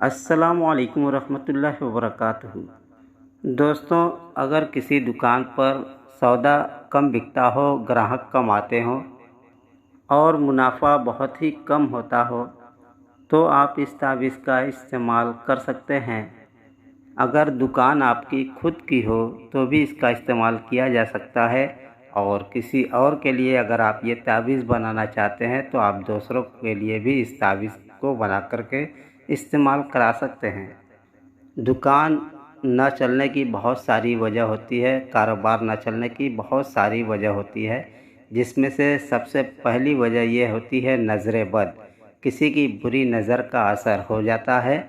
السلام علیکم ورحمۃ اللہ وبرکاتہ۔ دوستوں، اگر کسی دکان پر سودا کم بکتا ہو، گراہک کم آتے ہوں اور منافع بہت ہی کم ہوتا ہو تو آپ اس تعویذ کا استعمال کر سکتے ہیں۔ اگر دکان آپ کی خود کی ہو تو بھی اس کا استعمال کیا جا سکتا ہے، اور کسی اور کے لیے اگر آپ یہ تعویذ بنانا چاہتے ہیں تو آپ دوسروں کے لیے بھی اس تعویذ کو بنا کر کے استعمال کرا سکتے ہیں۔ دکان نہ چلنے کی بہت ساری وجہ ہوتی ہے، کاروبار نہ چلنے کی بہت ساری وجہ ہوتی ہے، جس میں سے سب سے پہلی وجہ یہ ہوتی ہے نظر بد۔ کسی کی بری نظر کا اثر ہو جاتا ہے۔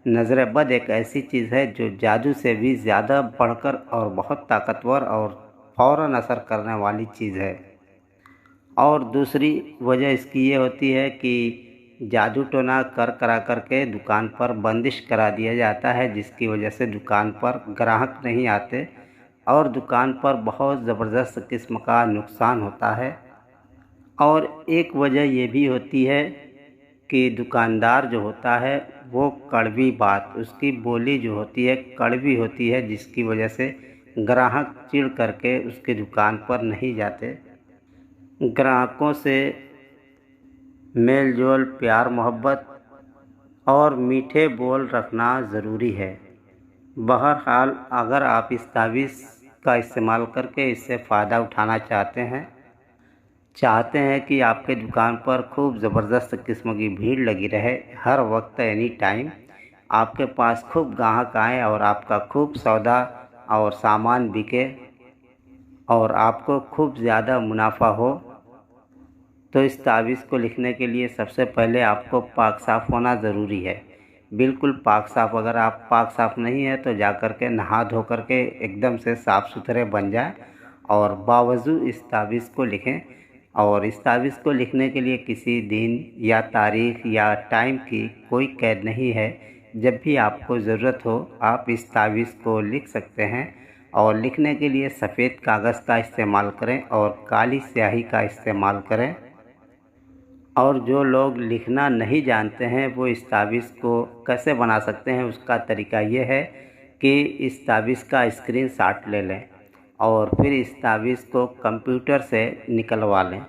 نظر بد ایک ایسی چیز ہے جو جادو سے بھی زیادہ بڑھ کر اور بہت طاقتور اور فوراً اثر کرنے والی چیز ہے۔ اور دوسری وجہ اس کی یہ ہوتی ہے کہ جادو ٹونا کرا کر کے دکان پر بندش کرا دیا جاتا ہے، جس کی وجہ سے دکان پر گراہک نہیں آتے اور دکان پر بہت زبردست قسم کا نقصان ہوتا ہے۔ اور ایک وجہ یہ بھی ہوتی ہے کہ دکاندار جو ہوتا ہے وہ کڑوی بات، اس کی بولی جو ہوتی ہے کڑوی ہوتی ہے، جس کی وجہ سے گراہک چڑ کر کے اس کی دکان پر نہیں جاتے۔ گراہکوں سے میل جول، پیار محبت اور میٹھے بول رکھنا ضروری ہے۔ بہرحال اگر آپ اس تعویذ کا استعمال کر کے اس سے فائدہ اٹھانا چاہتے ہیں کہ آپ کے دکان پر خوب زبردست قسم کی بھیڑ لگی رہے، ہر وقت اینی ٹائم آپ کے پاس خوب گاہک آئیں اور آپ کا خوب سودا اور سامان بکے اور آپ کو خوب زیادہ منافع ہو، تو اس تعویذ کو لکھنے کے لیے سب سے پہلے آپ کو پاک صاف ہونا ضروری ہے۔ بالکل پاک صاف، اگر آپ پاک صاف نہیں ہے تو جا کر کے نہا دھو کر کے ایک دم سے صاف ستھرے بن جائیں اور باوضو اس تعویذ کو لکھیں۔ اور اس تعویذ کو لکھنے کے لیے کسی دن یا تاریخ یا ٹائم کی کوئی قید نہیں ہے، جب بھی آپ کو ضرورت ہو آپ اس تعویذ کو لکھ سکتے ہیں۔ اور لکھنے کے لیے سفید کاغذ کا استعمال کریں اور کالی سیاہی کا استعمال کریں۔ اور جو لوگ لکھنا نہیں جانتے ہیں وہ اس تعویذ کو کیسے بنا سکتے ہیں، اس کا طریقہ یہ ہے کہ اس تعویذ کا اسکرین شاٹ لے لیں اور پھر اس تعویذ کو کمپیوٹر سے نکلوا لیں،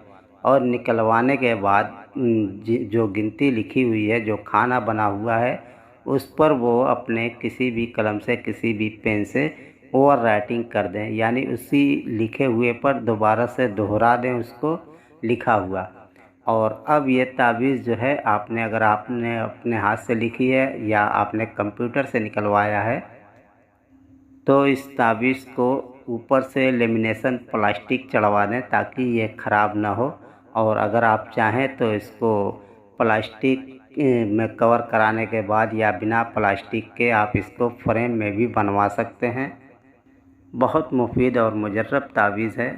اور نکلوانے کے بعد جو گنتی لکھی ہوئی ہے، جو کھانا بنا ہوا ہے، اس پر وہ اپنے کسی بھی قلم سے کسی بھی پین سے اوور رائٹنگ کر دیں، یعنی اسی لکھے ہوئے پر دوبارہ سے دہرا دیں اس کو لکھا ہوا۔ اور اب یہ تعویذ جو ہے اگر آپ نے اپنے ہاتھ سے لکھی ہے یا آپ نے کمپیوٹر سے نکلوایا ہے تو اس تعویذ کو اوپر سے لیمینیشن پلاسٹک چڑھوا دیں تاکہ یہ خراب نہ ہو، اور اگر آپ چاہیں تو اس کو پلاسٹک میں کور کرانے کے بعد یا بنا پلاسٹک کے آپ اس کو فریم میں بھی بنوا سکتے ہیں۔ بہت مفید اور مجرب تعویذ ہے۔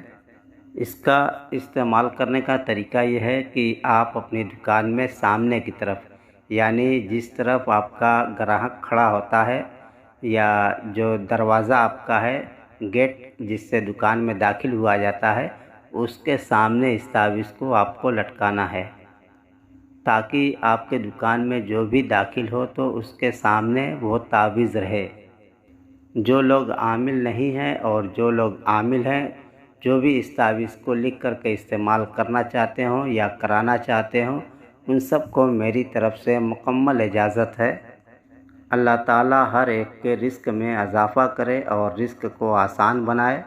اس کا استعمال کرنے کا طریقہ یہ ہے کہ آپ اپنی دکان میں سامنے کی طرف، یعنی جس طرف آپ کا گراہک کھڑا ہوتا ہے یا جو دروازہ آپ کا ہے، گیٹ جس سے دکان میں داخل ہوا جاتا ہے، اس کے سامنے اس تعویذ کو آپ کو لٹکانا ہے تاکہ آپ کے دکان میں جو بھی داخل ہو تو اس کے سامنے وہ تعویذ رہے۔ جو لوگ عامل نہیں ہیں اور جو لوگ عامل ہیں، جو بھی اس تعویذ کو لکھ کر کے استعمال کرنا چاہتے ہوں یا کرانا چاہتے ہوں، ان سب کو میری طرف سے مکمل اجازت ہے۔ اللہ تعالیٰ ہر ایک کے رزق میں اضافہ کرے اور رزق کو آسان بنائے۔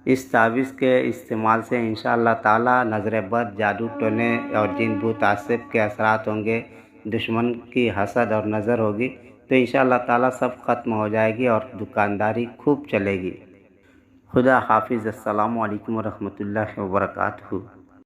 اس تعویذ کے استعمال سے انشاءاللہ تعالیٰ نظر بد، جادو ٹونے اور جن بھوت عصب کے اثرات ہوں گے، دشمن کی حسد اور نظر ہوگی تو انشاءاللہ تعالیٰ سب ختم ہو جائے گی اور دکانداری خوب چلے گی۔ خدا حافظ۔ السلام علیکم ورحمۃ اللہ وبرکاتہ۔